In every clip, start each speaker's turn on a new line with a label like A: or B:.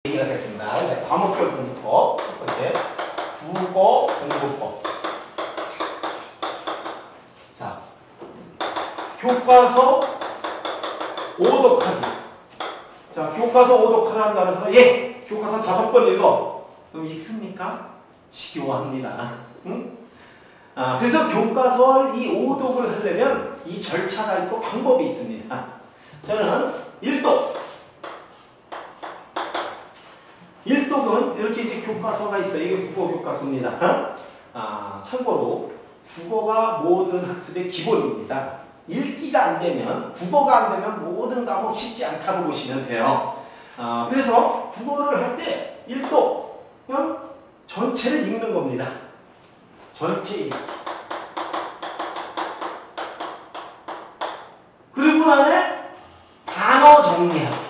A: 얘기가 됐습니다. 이제 과목별부터 첫 번째 국어 공부법. 자, 교과서 오독하기. 자, 교과서 오독하라는 단어에서 교과서 5번 읽어. 그럼 읽습니까? 지겨워합니다. 응? 그래서 교과서 이 오독을 하려면 이 절차가 있고 방법이 있습니다. 저는 일독은 이렇게 이제 교과서가 있어요. 이게 국어 교과서입니다. 참고로 국어가 모든 학습의 기본입니다. 읽기가 안 되면, 국어가 안 되면 모든 과목 쉽지 않다고 보시면 돼요. 그래서 국어를 할 때 일독은 전체를 읽는 겁니다. 전체 읽기. 그리고 나에 단어 정리하기.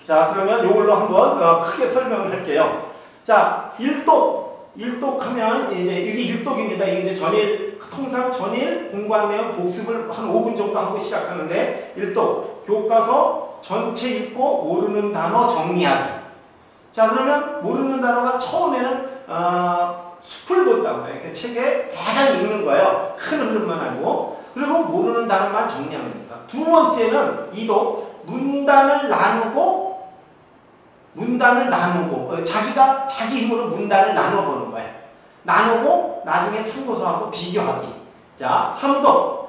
A: 자, 그러면 이걸로 한번 크게 설명을 할게요. 자, 일독하면 이제 이게 일독입니다. 이게 이제 통상 전일 공부한 내용 복습을 한 5분 정도 하고 시작하는데, 일독, 교과서 전체 읽고 모르는 단어 정리하기. 자, 그러면 모르는 단어가 처음에는 숲을 본다고 해요. 그 책에 대강 읽는 거예요. 큰 흐름만 알고. 그리고 모르는 단어만 정리합니다. 두 번째는 이독, 문단을 나누고 자기가 자기 힘으로 문단을 나눠보는 거예요. 나누고 나중에 참고서하고 비교하기. 자, 3독,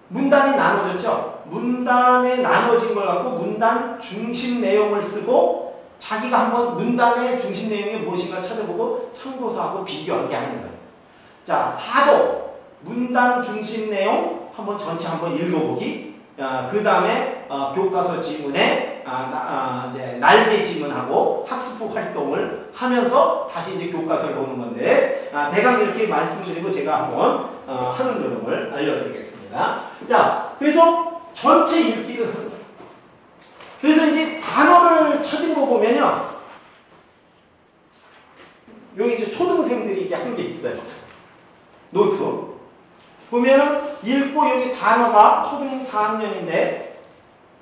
A: 문단이 나눠졌죠. 문단에 나눠진 걸 갖고 문단 중심 내용을 쓰고 자기가 한번 문단의 중심 내용이 무엇인가 찾아보고 참고서하고 비교하게 하는 거예요. 자, 4독, 문단 중심 내용 전체 한번 읽어보기. 그 다음에 교과서 지문에 이제 날개 지문하고 학습부 활동을 하면서 다시 이제 교과서를 보는 건데, 대강 이렇게 말씀드리고 제가 한번 하는 요령을 알려드리겠습니다. 자, 그래서 전체 읽기를 하는 거예요. 그래서 이제 단어를 찾은 거 보면요, 여기 이제 초등생들이 이게 한 게 있어요. 노트 보면은 읽고 여기 단어가 초등 4학년인데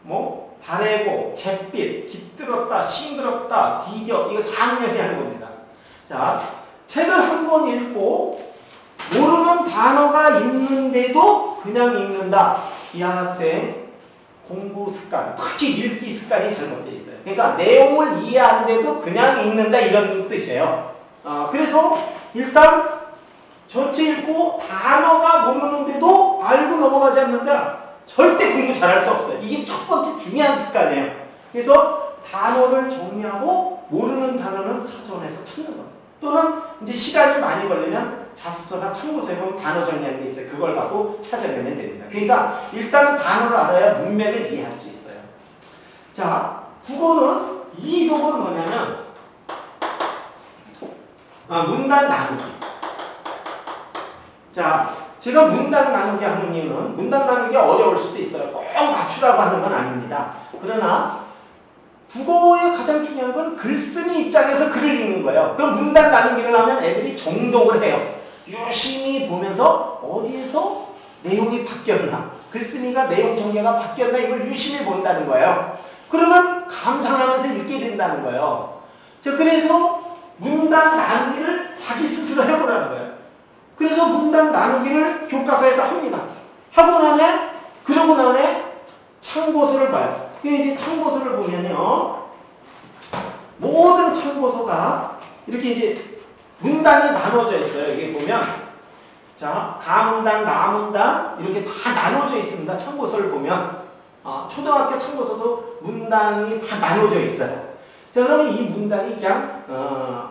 A: 뭐 바래고, 잿빛, 깃들었다, 싱그럽다, 디뎌, 이거 4학년이 하는 겁니다. 자, 책을 한 번 읽고 모르는 단어가 있는데도 그냥 읽는다. 이 학생 공부 습관, 특히 읽기 습관이 잘못되어 있어요. 그러니까 내용을 이해 안 돼도 그냥 읽는다, 이런 뜻이에요. 그래서 일단 전체 읽고 단어가 모르는데도 알고 넘어가지 않는다. 절대 공부 잘할 수 없어요. 이게 첫 번째 중요한 습관이에요. 그래서 단어를 정리하고 모르는 단어는 사전에서 찾는 겁니다. 또는 이제 시간이 많이 걸리면 자습서나 참고서에 보면 단어 정리하는 게 있어요. 그걸 갖고 찾아내면 됩니다. 그러니까 일단 단어를 알아야 문맥을 이해할 수 있어요. 자, 국어는 이 독은 뭐냐면 문단 나누기. 자, 제가 문단 나누기 하는 이유는 문단 나누기가 어려울 수도 있어요. 꼭 맞추라고 하는 건 아닙니다. 그러나 국어의 가장 중요한 건 글쓰기 입장에서 글을 읽는 거예요. 그럼 문단 나누기를 하면 애들이 정독을 해요. 유심히 보면서 어디에서 내용이 바뀌었나, 글쓰기가 내용 전개가 바뀌었나, 이걸 유심히 본다는 거예요. 그러면 감상하면서 읽게 된다는 거예요. 자, 그래서 문단 나누기를 자기 스스로 해보라는 거예요. 그래서 문단 나누기를 교과서에다 합니다. 그러고 나면 참고서를 봐요. 이제 참고서를 보면요, 모든 참고서가 이렇게 이제 문단이 나눠져 있어요. 여기 보면, 자, 가문단, 나문단 이렇게 다 나눠져 있습니다. 참고서를 보면 초등학교 참고서도 문단이 다 나눠져 있어요. 자, 그러면 이 문단이 그냥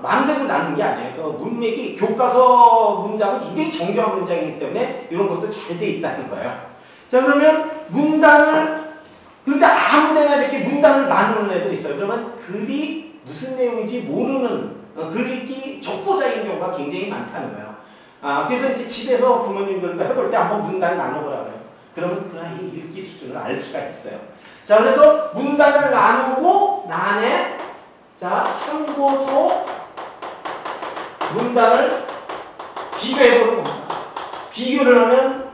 A: 마음대로 나눈 게 아니에요. 그 문맥이 교과서 문장은 굉장히 정교한 문장이기 때문에 이런 것도 잘 돼 있다는 거예요. 자, 그러면 그런데 아무 데나 이렇게 문단을 나누는 애들 있어요. 그러면 글이 무슨 내용인지 모르는, 글 읽기 족보자인 경우가 굉장히 많다는 거예요. 그래서 이제 집에서 부모님들도 해볼 때 한번 문단을 나눠보라고 해요. 그러면 그 아이의 읽기 수준을 알 수가 있어요. 자, 그래서 문단을 나누고 난에, 자, 참고서 문단을 비교해보는 겁니다. 비교를 하면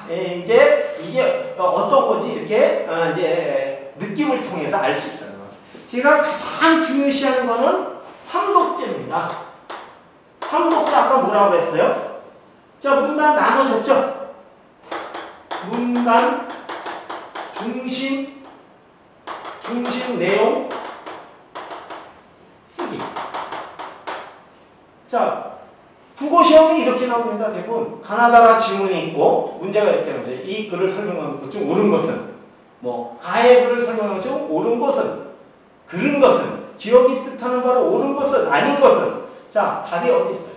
A: 이제 이게 어떤 건지 이렇게 이제 느낌을 통해서 알 수 있다는 거예요. 제가 가장 중요시하는 거는 삼독제입니다. 삼독제 아까 뭐라고 했어요? 자, 문단 나눠졌죠? 문단, 중심, 내용, 쓰기. 자, 국어 시험이 이렇게 나옵니다. 대부분 가나다라 지문이 있고 문제가 이렇게 나오죠. 이 글을 설명하는 것 중 옳은 것은 뭐 가의 글을 설명하는 것 중 옳은 것은 그른 것은 기억이 뜻하는 바로 옳은 것은 아닌 것은 자, 답이 어디 있어요?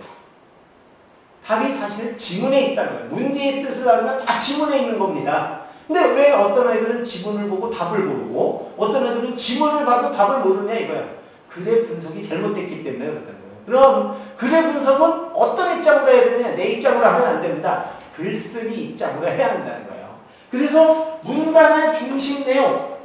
A: 답이 사실 지문에 있다는 거예요. 문제의 뜻을 알면 다 지문에 있는 겁니다. 근데 왜 어떤 아이들은 지문을 보고 답을 모르고 어떤 아이들은 지문을 봐도 답을 모르냐 이거야. 글의 분석이 잘못됐기 때문에 그렇다는 거예요. 그럼 글의 분석은 어떤 입장으로 해야 되느냐? 내 입장으로 하면 안 됩니다. 글쓰기 입장으로 해야 한다는 거예요. 그래서 문단의 중심 내용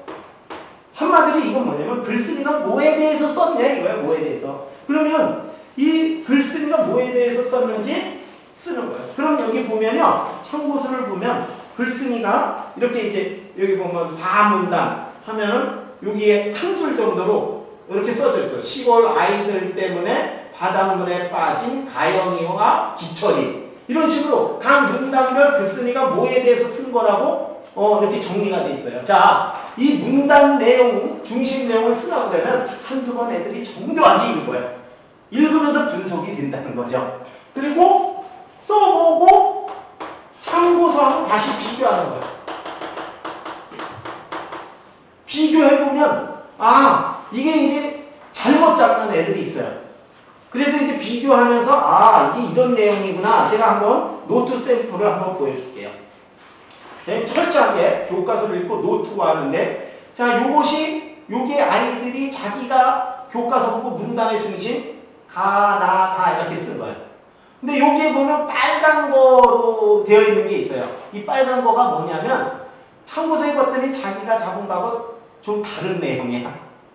A: 한마디로 이건 뭐냐면 글쓰기가 뭐에 대해서 썼냐 이거예요. 뭐에 대해서. 그러면 이 글쓰기가 뭐에 대해서 썼는지 쓰는 거예요. 그럼 여기 보면요. 참고서를 보면 글쓰기가 이렇게 이제 여기 보면 바문단 하면은 여기에 한 줄 정도로 이렇게 써져 있어요. 시골 아이들 때문에 바닷물에 빠진 가영이와 기철이 이런 식으로 각 문단별 글쓰기가 뭐에 대해서 쓴 거라고 이렇게 정리가 돼 있어요. 자, 이 문단 내용, 중심 내용을 쓰라고 그러면 한두 번 애들이 정교하게 읽어요. 읽으면서 분석이 된다는 거죠. 그리고 써보고 참고서하고 다시 비교하는 거예요. 비교해보면 아, 이게 이제 잘못 잡는 애들이 있어요. 그래서 이제 비교하면서 아, 이게 이런 내용이구나. 제가 한번 노트 샘플을 한번 보여줄게요. 제가 철저하게 교과서를 읽고 노트고 하는데 자, 요게 아이들이 자기가 교과서 보고 문단의 중심 가, 나, 다 이렇게 쓴 거예요. 근데 여기에 보면 빨간 거로 되어 있는 게 있어요. 이 빨간 거가 뭐냐면 참고서에 봤더니 자기가 잡은 거하고 좀 다른 내용이야.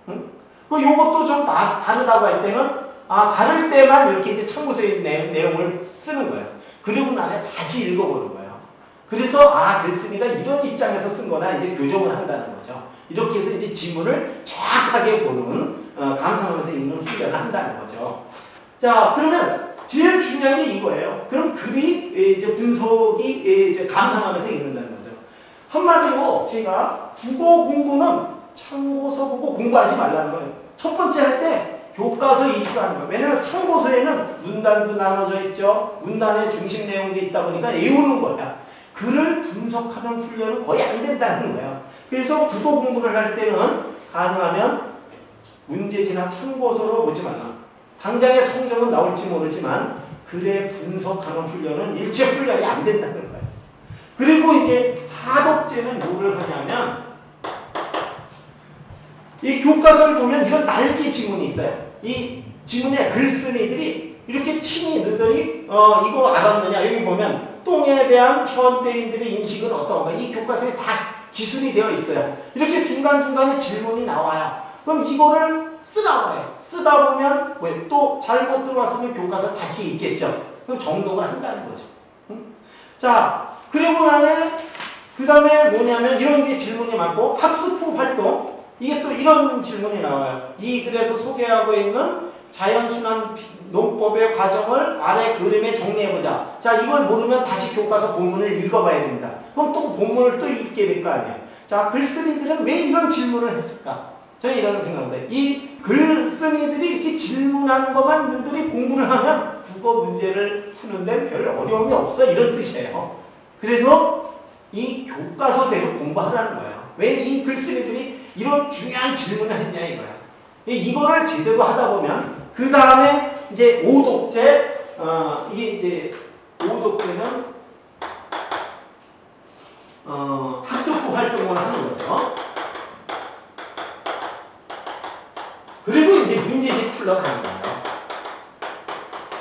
A: 응? 그 요것도 좀 다르다고 할 때는 아, 다를 때만 이렇게 이제 참고서의 내용을 쓰는 거예요. 그리고 나서 다시 읽어보는 거예요. 그래서 아, 글쓰기가 이런 입장에서 쓴 거나 이제 교정을 한다는 거죠. 이렇게 해서 이제 지문을 정확하게 보는 감상하면서 읽는 훈련을 한다는 거죠. 자, 그러면 제일 중요한 게 이거예요. 그럼 글이 이제 분석이 이제 감상하면서 읽는다는 거죠. 한마디로 제가 국어 공부는 참고서 보고 공부하지 말라는 거예요. 첫 번째 할 때 교과서 위주로 하는 거예요. 왜냐면 참고서에는 문단도 나눠져 있죠. 문단의 중심 내용도 있다 보니까 외우는 거야. 글을 분석하는 훈련은 거의 안 된다는 거예요. 그래서 국어 공부를 할 때는 가능하면 문제지나 참고서로 보지 말라. 당장의 성적은 나올지 모르지만 글의 분석하는 훈련은 일체 훈련이 안 된다는 거예요. 그리고 이제 사독제는 뭐를 하냐면 이 교과서를 보면 이런 날개 지문이 있어요. 이 지문에 글쓴이들이 이렇게 침이 넣더니 이거 알았느냐 여기 보면 똥에 대한 현대인들의 인식은 어떤가 이 교과서에 다 기술이 되어 있어요. 이렇게 중간중간에 질문이 나와요. 그럼 이거를 쓰라고 해요. 쓰다 보면 또 잘못 들어왔으면 교과서 다시 읽겠죠. 그럼 정독을 한다는 거죠. 응? 자, 그리고 나는 그 다음에 뭐냐면 이런 게 질문이 많고 학습 후 활동 이게 또 이런 질문이 나와요. 이 글에서 소개하고 있는 자연순환 농법의 과정을 아래 그림에 정리해보자. 자, 이걸 모르면 다시 교과서 본문을 읽어봐야 됩니다. 그럼 또 본문을 또 읽게 될 거 아니에요. 자, 글쓴이들은 왜 이런 질문을 했을까? 저는 이런 생각인데 이 글쓴이들이 이렇게 질문하는 것만 너희들이 공부를 하면 국어 문제를 푸는데 별 어려움이 없어 이런 뜻이에요. 그래서 이 교과서대로 공부하라는 거예요. 왜 이 글쓴이들이 이런 중요한 질문을 했냐 이거야. 이거를 제대로 하다 보면 그 다음에 이제 오독제 이게 이제 오독제는 학습부 활동을 하는 거죠. 그리고 이제 문제지 풀러 가는 거예요.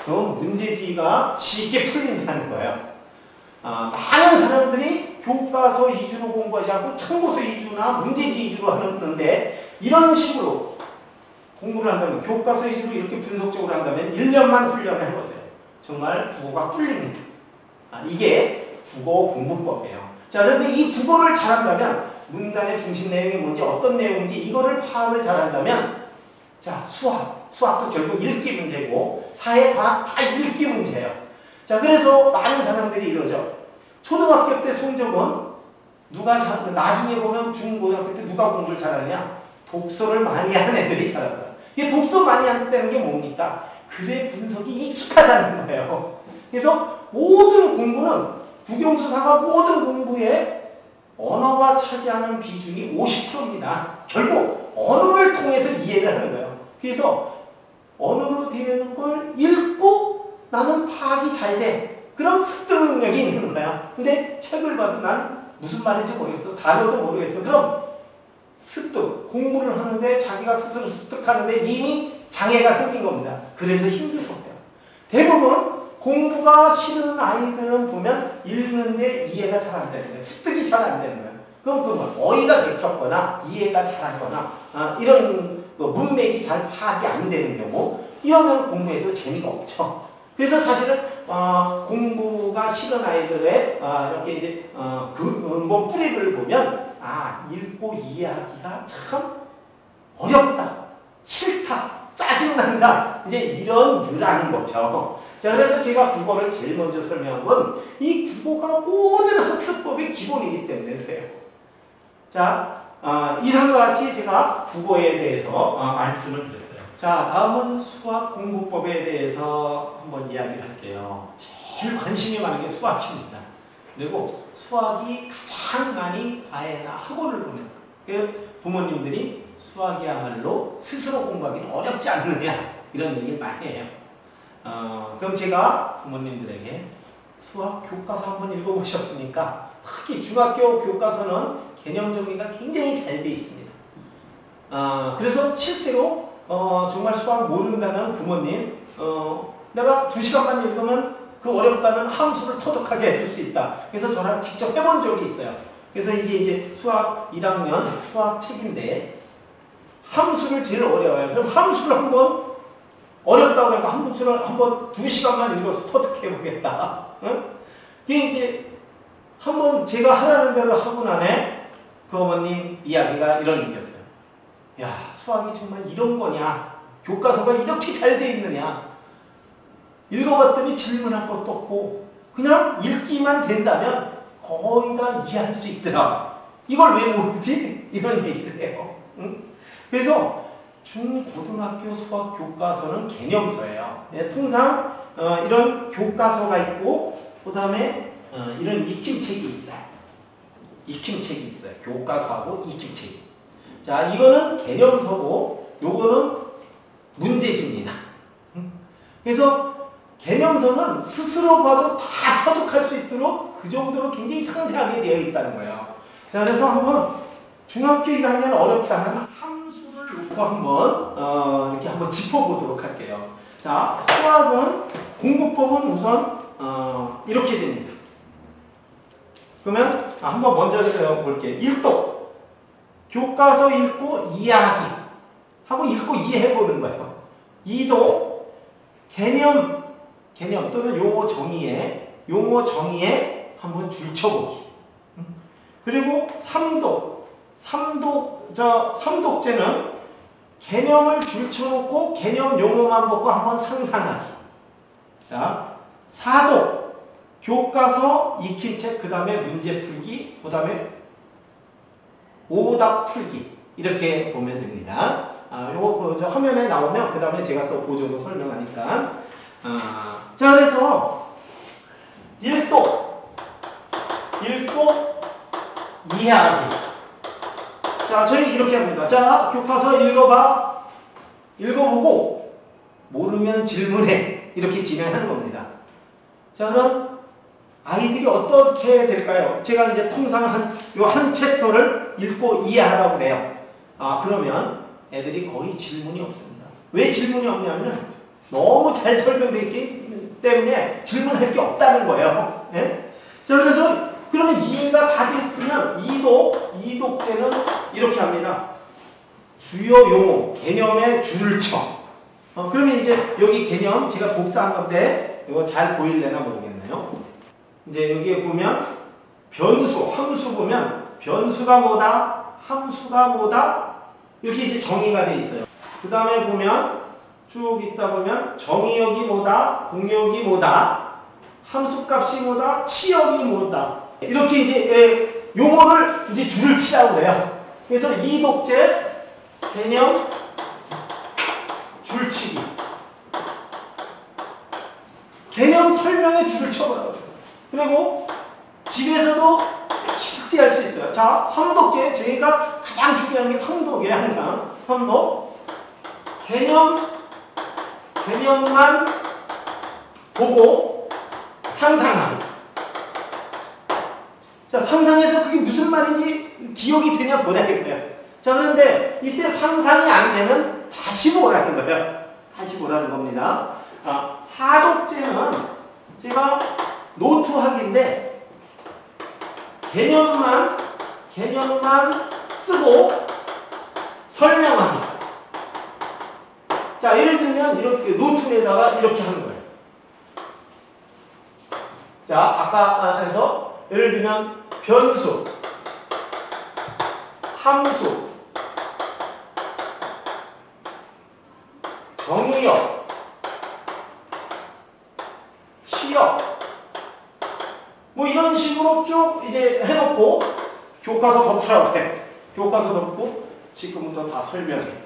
A: 그럼 문제지가 쉽게 풀린다는 거예요. 많은 사람들이 교과서 위주로 공부하지 않고 참고서 위주나 문제지 위주로 하는데 이런 식으로 공부를 한다면 교과서 위주로 이렇게 분석적으로 한다면 1년만 훈련을 해보세요. 정말 국어가 뚫립니다. 이게 국어 공부법이에요. 자, 그런데 이 국어를 잘한다면 문단의 중심 내용이 뭔지 어떤 내용인지 이거를 파악을 잘한다면 자 수학도 결국 읽기 문제고 사회, 과학 다 읽기 문제예요. 자 그래서 많은 사람들이 이러죠. 초등학교 때 성적은 나중에 보면 중고등학교 때 누가 공부를 잘하냐? 독서를 많이 하는 애들이 잘한다. 이게 독서 많이 한다는 게 뭡니까? 글의 분석이 익숙하다는 거예요. 그래서 모든 공부는 국영수사가 모든 공부에 언어가 차지하는 비중이 50%입니다. 결국 언어를 통해서 이해를 하는 거예요. 그래서 언어로 되는 걸 읽고 나는 파악이 잘 돼. 그런 습득 능력이 있는 거야. 근데 책을 봐도 난 무슨 말인지 모르겠어. 단어도 모르겠어. 그럼 습득, 공부를 하는데 자기가 스스로 습득하는데 이미 장애가 생긴 겁니다. 그래서 힘든 거예요. 대부분 공부가 싫은 아이들은 보면 읽는데 이해가 잘 안 되는 거예요. 습득이 잘 안 되는 거예요. 그럼 어휘가 맥혔거나 이해가 잘 안 거나 이런 문맥이 잘 파악이 안 되는 경우 이러면 공부에도 재미가 없죠. 그래서 사실은 공부가 싫은 아이들의 이렇게 이제 근본 뿌리를 보면 읽고 이해하기가 참 어렵다, 싫다, 짜증난다 이제 이런 류라는 거죠. 자 그래서 제가 국어를 제일 먼저 설명한 건 이 국어가 모든 학습법의 기본이기 때문에 그래요. 자 이상과 같이 제가 국어에 대해서 말씀을 드렸어요. 자 다음은 수학 공부법에 대해서 한번 이야기를 할게요. 제일 관심이 많은 게 수학입니다. 그리고 수학이 가장 많이 과외나 학원을 보내는 거예요. 부모님들이 수학이야말로 스스로 공부하기는 어렵지 않느냐 이런 얘기를 많이 해요. 그럼 제가 부모님들에게 수학 교과서 한번 읽어보셨습니까? 특히 중학교 교과서는 개념 정리가 굉장히 잘 돼 있습니다. 그래서 실제로 정말 수학 모른다는 부모님 내가 2시간만 읽으면 그 어렵다는 함수를 터득하게 해줄 수 있다. 그래서 저랑 직접 해본 적이 있어요. 그래서 이게 이제 수학 1학년 수학 책인데 함수를 제일 어려워요. 그럼 함수를 한번 어렵다고 하니까 함수를 한번 2시간만 읽어서 터득해 보겠다. 응? 이게 이제 한번 제가 하라는 대로 하고 나네 그 어머님 이야기가 이런 의미였어요. 야 수학이 정말 이런 거냐? 교과서가 이렇게 잘 돼 있느냐? 읽어봤더니 질문할 것도 없고 그냥 읽기만 된다면 거의 다 이해할 수 있더라. 이걸 왜 모르지? 이런 얘기를 해요. 응? 그래서 중고등학교 수학 교과서는 개념서예요. 통상 이런 교과서가 있고 그 다음에 이런 익힘책이 있어요. 익힘책이 있어요. 교과서하고 익힘책이. 자 이거는 개념서고 요거는 문제집니다. 그래서 개념서는 스스로 봐도 다 터득할 수 있도록 그 정도로 굉장히 상세하게 되어 있다는 거예요. 자, 그래서 한번 중학교 1학년 어렵다는 함수를 놓고 한번 이렇게 한번 짚어보도록 할게요. 자, 수학은 공부법은 우선 이렇게 됩니다. 그러면 한번 먼저 볼게요. 1독 교과서 읽고 이해하기 하고 읽고 이해해보는 거예요. 2독 개념 또는 용어 정의에 한번 줄쳐보기. 그리고 3독제는 개념을 줄쳐놓고 개념 용어만 보고 한번 상상하기. 자, 4독 교과서 익힘책 그 다음에 문제 풀기 그 다음에 오답 풀기 이렇게 보면 됩니다. 요거 화면에 나오면 그 다음에 제가 또 보조로 설명하니까 자 그래서 읽고 이해하기. 자 저희 이렇게 합니다. 자 교과서 읽어보고 모르면 질문해 이렇게 진행하는 겁니다. 자 그럼 아이들이 어떻게 될까요? 제가 이제 통상 한 챕터를 읽고 이해하라고 그래요. 그러면 애들이 거의 질문이 없습니다. 왜 질문이 없냐면 너무 잘 설명되기 때문에 질문할 게 없다는 거예요. 네? 자, 그래서 그러면 이해가 다 됐으면 이독제는 이렇게 합니다. 주요 용어, 개념의 줄을 쳐. 그러면 이제 여기 개념 제가 복사한 건데 이거 잘 보일래나 모르겠네요. 이제 여기에 보면 변수, 함수 보면 변수가 뭐다? 함수가 뭐다? 이렇게 이제 정의가 돼 있어요. 그 다음에 보면 쭉 있다 보면 정의역이 뭐다? 공역이 뭐다? 함수값이 뭐다? 치역이 뭐다? 이렇게 이제 용어를 이제 줄을 치라고 해요. 그래서 이독제 개념 줄치기. 개념 설명에 줄을 쳐보라고. 그리고 집에서도 실제할 수 있어요. 자, 삼독제 저희가 가장 중요한 게 삼독이에요. 항상 삼독. 개념만 보고 상상하기. 자, 상상해서 그게 무슨 말인지 기억이 되냐 보내겠고요. 자, 그런데 이때 상상이 안 되면 다시 보라는 거예요. 다시 보라는 겁니다. 사독제는 제가 노트하기인데 개념만 쓰고 설명하기. 자, 예를 들면 이렇게 노트에다가 이렇게 하는 거예요. 자, 아까 해서 예를 들면 변수, 함수, 정의역, 치역, 뭐 이런 식으로 쭉 이제 해놓고 교과서 덮으라고 해. 교과서 덮고 지금부터 다 설명해.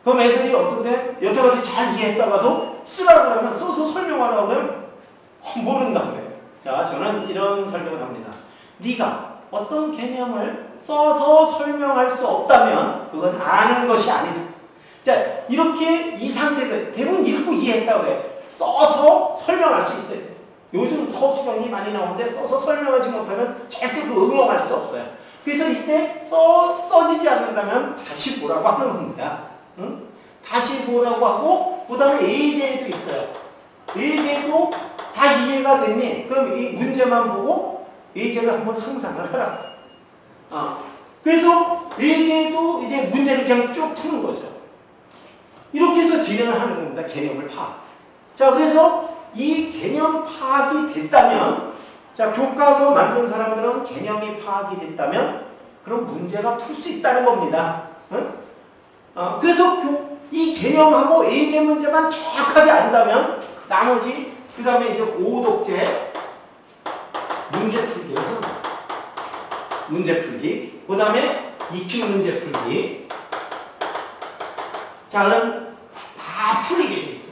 A: 그럼 애들이 어떤데 여태까지 잘 이해했다가도 쓰라고 하면 써서 설명하라고 하면 모른다고 해요. 자, 저는 이런 설명을 합니다. 네가 어떤 개념을 써서 설명할 수 없다면 그건 아는 것이 아니다. 자, 이렇게 이 상태에서 대부분 읽고 이해했다고 해요. 써서 설명할 수 있어요. 요즘 서술형이 많이 나오는데 써서 설명하지 못하면 절대 그 응용할 수 없어요. 그래서 이때 써지지 않는다면 다시 보라고 하는 겁니다. 응? 다시 보라고 하고 그 다음에 예제도 있어요. 예제도 다 이해가 됐니? 그럼 이 문제만 보고 예제를 한번 상상을 하라. 그래서 예제도 이제 문제를 그냥 쭉 푸는 거죠. 이렇게 해서 진행을 하는 겁니다. 개념을 파악. 자, 그래서 이 개념 파악이 됐다면, 자, 교과서 만든 사람들은 개념이 파악이 됐다면 그럼 문제가 풀 수 있다는 겁니다. 응? 그래서 이 개념하고 예제 문제만 정확하게 안다면 나머지 그 다음에 이제 오독제 문제 풀기 하는 거예요. 문제 풀기. 그 다음에 EQ 문제 풀기. 자, 그럼 다 풀리게 돼 있어요.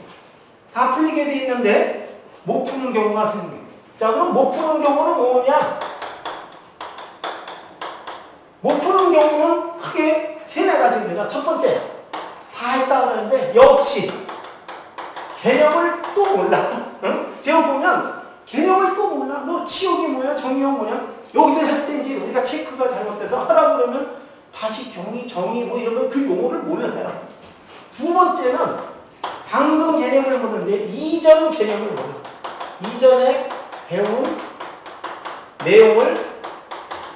A: 다 풀리게 돼 있는데 못 푸는 경우가 생겨요. 자, 그럼 못 푸는 경우는 뭐냐? 못 푸는 경우는 크게 세네 가지입니다. 첫 번째, 다 했다 그러는데 역시 개념을 또 몰라. 응? 제가 보면 개념을 또 몰라. 너 치역이 뭐야? 정의역 뭐냐? 여기서 할 때 이제 우리가 체크가 잘못돼서 하라고 그러면 다시 경의, 정의 뭐 이런 그 용어를 몰라요. 두 번째는 방금 개념을 모르는데 이전 개념을 몰라. 이전에 배운 내용을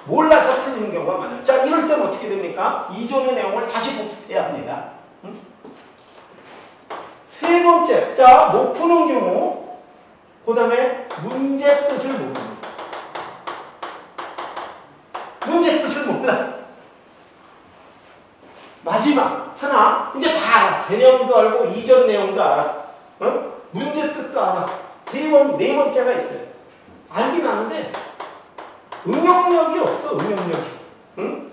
A: 몰라서 틀리는 경우가 많아요. 자, 이럴 때는 어떻게 됩니까? 이전의 내용을 다시 복습해야 합니다. 응? 세 번째, 자, 못 푸는 경우, 그 다음에 문제 뜻을 모릅니다. 문제 뜻을 몰라. 마지막 하나, 이제 다 알아. 개념도 알고 이전 내용도 알아. 어? 문제 뜻도 알아. 네 번째가 있어요. 알긴 아는데 응용력이 없어. 응용력이. 응?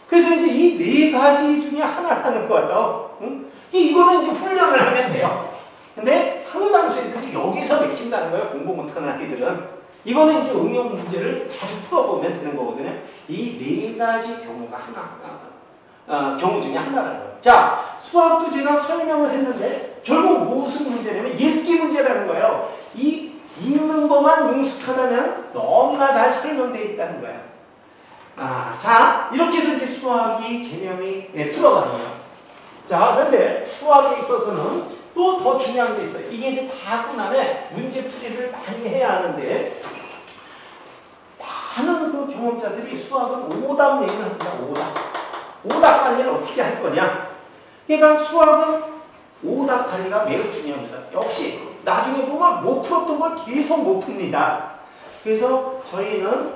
A: 그래서 이제 이 네 가지 중에 하나라는 거예요. 응? 이거는 이제 훈련을 하면 돼요. 근데 상당수 애들이 여기서 맥힌다는 거예요. 공부 못하는 아이들은. 이거는 이제 응용 문제를 자주 풀어보면 되는 거거든요. 이 네 가지 경우가 경우 중에 하나라는 거예요. 자, 수학도 제가 설명을 했는데 결국 무슨 문제냐면 읽기 문제라는 거예요. 이 읽는 것만 능숙하다면 너무나 잘 설명되어 있다는 거예요. 자, 이렇게 해서 이제 수학이 개념이 풀어가는 거예요. 자, 그런데 수학에 있어서는 또 더 중요한 게 있어요. 이게 이제 다 하고 나면 문제풀이를 많이 해야 하는데 많은 그 경험자들이 수학은 오답 얘기를 합니다. 오답 관리를 어떻게 할 거냐? 그러니까 수학은 오답 관리가 매우 중요합니다. 역시 나중에 보면 못 풀었던 걸 계속 못 풉니다. 그래서 저희는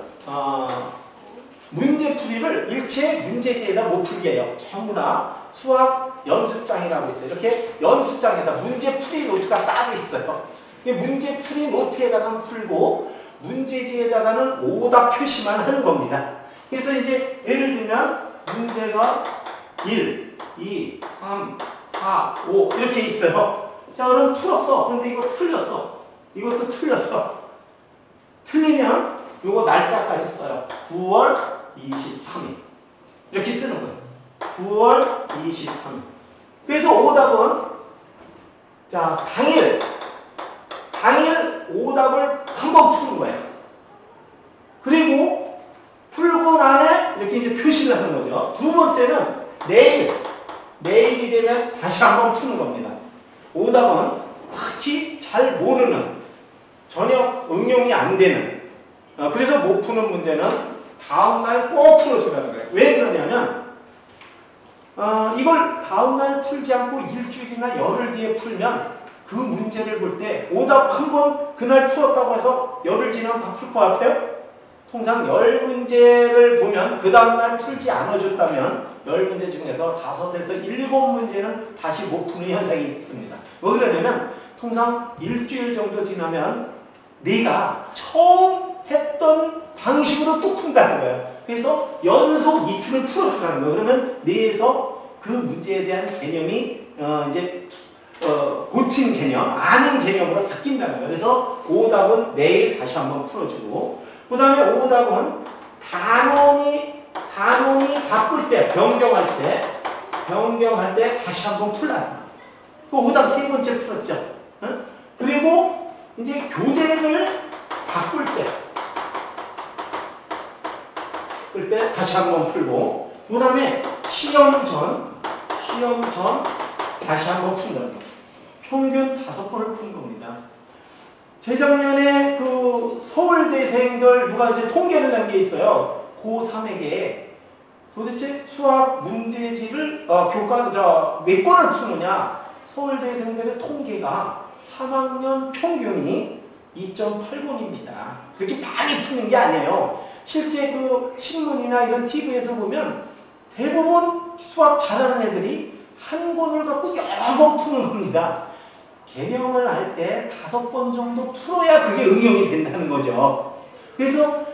A: 문제풀이를 일체 문제지에다 못 풀게 해요. 전부 다 수학 연습장이라고 있어요. 이렇게 연습장에다 문제풀이 노트가 따로 있어요. 문제풀이 노트에다가 풀고 문제지에다가는 오답 표시만 하는 겁니다. 그래서 이제 예를 들면 문제가 1, 2, 3, 4, 5 이렇게 있어요. 자, 그럼 풀었어. 그런데 이거 틀렸어. 이것도 틀렸어. 틀리면 요거 날짜까지 써요. 9월 23일. 이렇게 쓰는 거예요. 9월 23일. 그래서 오답은 자, 당일 오답을 한번 푸는 거예요. 그리고 풀고 나에 이렇게 이제 표시를 하는 거죠. 두 번째는 내일이 되면 다시 한번 푸는 겁니다. 오답은 특히 잘 모르는, 전혀 응용이 안 되는, 그래서 못 푸는 문제는 다음날 꼭 풀어주라는 거예요. 왜 그러냐면 이걸 다음날 풀지 않고 일주일이나 열흘 뒤에 풀면 그 문제를 볼 때 오답 한 번 그날 풀었다고 해서 열흘 지나면 다 풀 것 같아요? 통상 10문제를 보면 그 다음날 풀지 않아줬다면 10문제 중에서 5에서 7문제는 다시 못 푸는 현상이 있습니다. 왜 그러냐면 통상 일주일 정도 지나면 내가 처음 했던 방식으로 또 푼다는 거예요. 그래서 연속 이틀을 풀어주라는 거예요. 그러면 뇌에서 그 문제에 대한 개념이 고친 개념, 아는 개념으로 바뀐다는 거예요. 그래서 오답은 내일 다시 한번 풀어주고, 그 다음에 오답은 단원이 바꿀 때, 변경할 때 다시 한번 풀라는 거예요. 그 오답 3번째 풀었죠. 응? 그리고 이제 교재를 바꿀 때 다시 한번 풀고, 그 다음에 시험 전 다시 한번 푼다는 거예요. 평균 5번을 푼 겁니다. 재작년에 그 서울대생들 누가 이제 통계를 낸 게 있어요. 고3에게 도대체 수학 문제지를 몇 권을 푸느냐. 서울대생들의 통계가 3학년 평균이 2.8권입니다. 그렇게 많이 푸는 게 아니에요. 실제 그 신문이나 이런 TV에서 보면 대부분 수학 잘하는 애들이 한 권을 갖고 여러 번 푸는 겁니다. 개념을 알 때 5번 정도 풀어야 그게 응용이 된다는 거죠. 그래서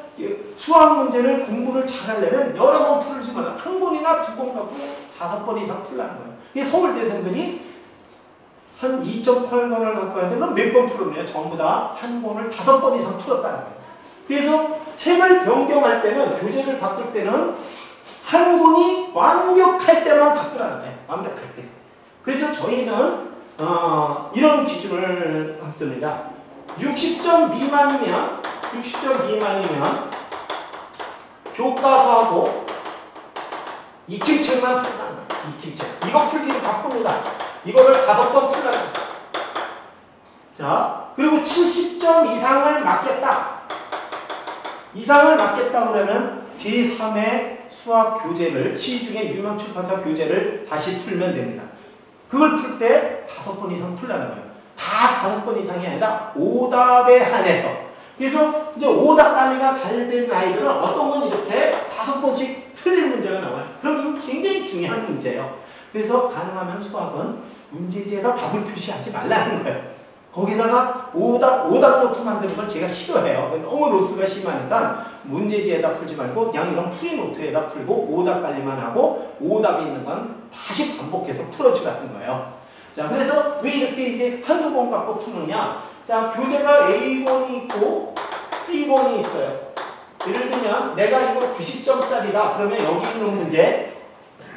A: 수학 문제를 공부를 잘하려면 여러 번 풀지 말고 한 권이나 2권 갖고 5번 이상 풀라는 거예요. 이게 서울대생들이 한 2.8권을 갖고 하는데 몇 번 풀었네요. 전부 다 한 권을 5번 이상 풀었다는 거예요. 그래서 책을 변경할 때는, 교재를 바꿀 때는 한 권이 완벽할 때만 바꾸라는 거예요. 완벽할 때. 그래서 저희는 이런 기준을 합습니다. 60점 미만이면 교과서하고 익힐책만 풀라는 거예요. 익힐책. 이거 풀기를 바꿉니다. 이거를 5번 풀라는 거예요. 자, 그리고 70점 이상을 맞겠다 그러면 제3의 수학 교재를, 시중에 유명 출판사 교재를 다시 풀면 됩니다. 그걸 풀 때 5번 이상 풀라는 거예요. 다 5번 이상이 아니라 오답에 한해서. 그래서 이제 오답 단위가 잘 된 아이들은 어떤 건 이렇게 5번씩 틀린 문제가 나와요. 그럼 이거 굉장히 중요한 문제예요. 그래서 가능하면 수학은 문제지에다 답을 표시하지 말라는 거예요. 거기다가 오답 노트 만드는 걸 제가 싫어해요. 너무 로스가 심하니까 문제지에다 풀지 말고 그냥 이런 프리노트에다 풀고 오답 관리만 하고, 오답이 있는 건 다시 반복해서 풀어주라는 거예요. 자, 그래서 왜 이렇게 이제 한두 번 갖고 푸느냐. 자, 교재가 A본이 있고 B본이 있어요. 예를 들면 내가 이거 90점짜리다 그러면 여기 있는 문제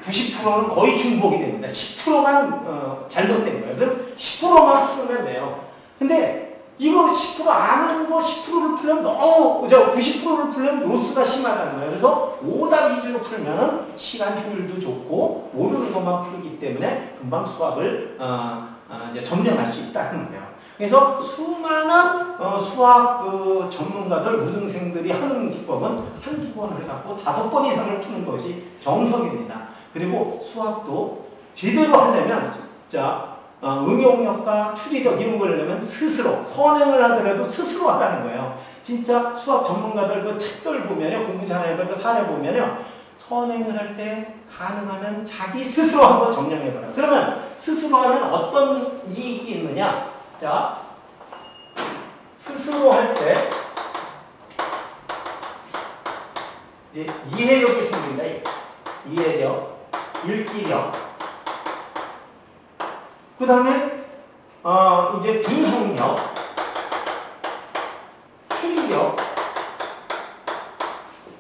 A: 90%는 거의 중복이 됩니다. 10%만 잘못된 거예요. 그럼 10%만 풀면 돼요. 근데 이거 10% 아는 거 10%를 풀면 너무 90%를 풀면 로스가 심하다는 거예요. 그래서 오답 위주로 풀면 시간 효율도 좋고 모르는 것만 풀기 때문에 금방 수학을 이제 점령할 수 있다는 거예요. 그래서 수많은 수학 전문가들, 우등생들이 하는 기법은 한두 번을 갖고 5번 이상을 푸는 것이 정석입니다. 그리고 수학도 제대로 하려면 응용력과 추리력 이런 걸 하려면 스스로, 선행을 하더라도 스스로 하라는 거예요. 진짜 수학 전문가들 그 책들 보면요, 공부 잘하는 애들 그 사례 보면요, 선행을 할 때 가능하면 자기 스스로 한번 정량해봐라. 그러면 스스로 하면 어떤 이익이 있느냐? 자, 스스로 할 때 이제 이해력이 생긴다. 이해력, 읽기력. 그 다음에 이제 분석력, 추리력,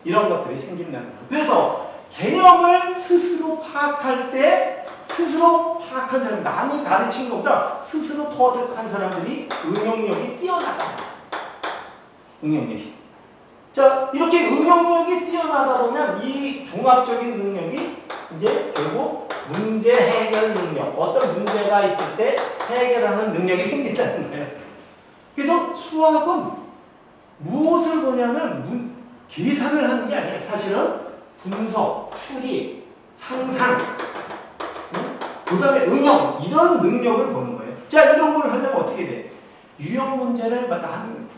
A: 이런 것들이 생긴다는 거예요. 그래서 개념을 스스로 파악할 때 스스로 파악한 사람, 남이 가르친 것보다 스스로 터득한 사람들이 응용력이 뛰어나다. 응용력이. 자, 이렇게 응용력이 뛰어나다 보면 이 종합적인 능력이 이제 결국 문제 해결 능력, 어떤 문제가 있을 때 해결하는 능력이 생긴다는 거예요. 그래서 수학은 무엇을 보냐면 계산을 하는 게 아니라 사실은 분석, 추리, 상상, 그 다음에 응용, 이런 능력을 보는 거예요. 자, 이런 걸 하려면 어떻게 돼? 유형 문제를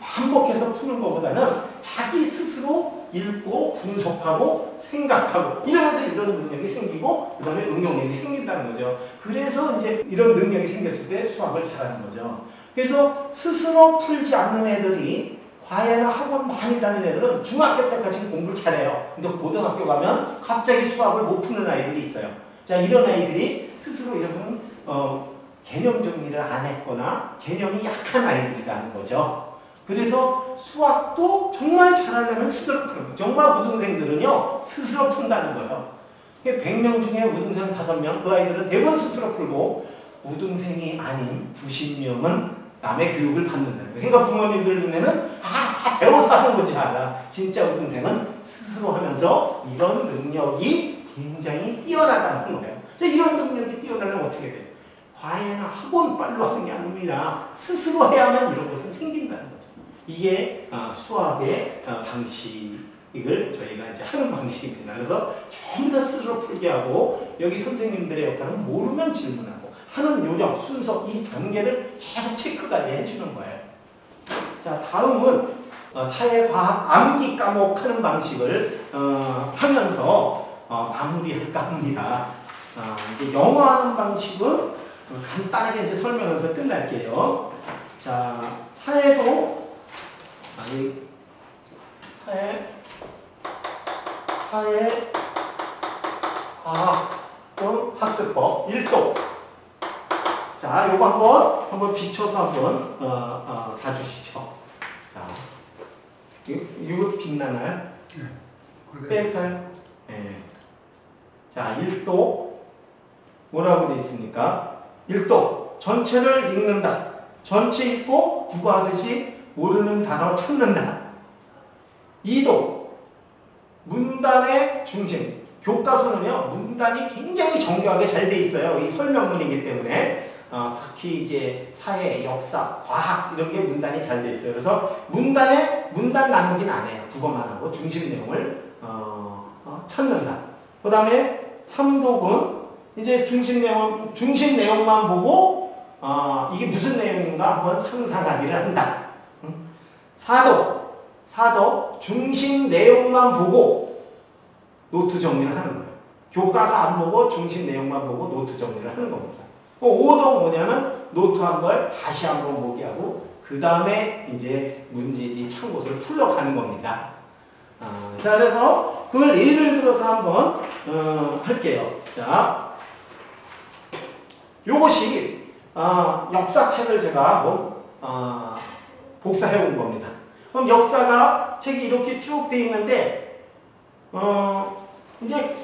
A: 반복해서 푸는 것보다는 자기 스스로 읽고 분석하고 생각하고 이러면서 이런 능력이 생기고 그 다음에 응용력이 생긴다는 거죠. 그래서 이제 이런 능력이 생겼을 때 수학을 잘하는 거죠. 그래서 스스로 풀지 않는 애들이 과외나 학원 많이 다니는 애들은 중학교 때까지 공부를 잘해요. 근데 고등학교 가면 갑자기 수학을 못 푸는 아이들이 있어요. 자, 이런 아이들이 스스로 이런 개념 정리를 안 했거나 개념이 약한 아이들이라는 거죠. 그래서 수학도 정말 잘하려면 스스로 푸는 거예요. 정말 우등생들은요, 스스로 푼다는 거예요. 100명 중에 우등생 5명, 그 아이들은 대부분 스스로 풀고 우등생이 아닌 90명은 남의 교육을 받는다는 거예요. 그러니까 부모님들 눈에는 다 배워서 하는 건지 알아. 진짜 우등생은 스스로 하면서 이런 능력이 굉장히 뛰어나다는 거예요. 자, 이런 능력이 뛰어나려면 어떻게 돼요? 과외나 학원빨로 하는 게 아닙니다. 스스로 해야만 이런 것은 생긴다는 거죠. 이게 수학의 방식을 저희가 이제 하는 방식입니다. 그래서 전부 다 스스로 풀게 하고 여기 선생님들의 역할은 모르면 질문하고 하는 요령, 순서, 이 단계를 계속 체크까지 해주는 거예요. 자, 다음은 사회과학 암기 과목 하는 방식을 하면서 마무리할까 합니다. 이제 영어하는 방식은 간단하게 이제 설명해서 끝날게요. 자, 사회도 사회과학 학습법 1도. 자, 요거 한번 비춰서 한번 봐주시죠. 자, 이거 빛나나요? 네. 뺄까요? 네. 자, 1도 뭐라고 돼 있습니까? 1도 전체를 읽는다. 전체 읽고 국어하듯이 모르는 단어 찾는다. 2도 문단의 중심. 교과서는요, 문단이 굉장히 정교하게 잘 돼 있어요. 이 설명문이기 때문에. 특히 이제 사회, 역사, 과학 이런 게 문단이 잘 돼 있어요. 그래서 문단 나누기는 안 해요. 국어만 하고 중심 내용을 찾는다. 그 다음에 3독은 이제 중심 내용만 보고 이게 무슨 내용인가 한번 상상하기를 한다. 4독 중심 내용만 보고 노트 정리를 하는 거예요. 교과서 안 보고 중심 내용만 보고 노트 정리를 하는 겁니다. 5도 뭐냐면 노트 한 걸 다시 한번 보게 하고 그 다음에 이제 문제지 참고서를 풀러가는 겁니다. 자, 그래서 그걸 예를 들어서 한번 할게요. 자, 요것이 역사책을 제가 한번 복사해 온 겁니다. 그럼 역사가 책이 이렇게 쭉 돼 있는데 이제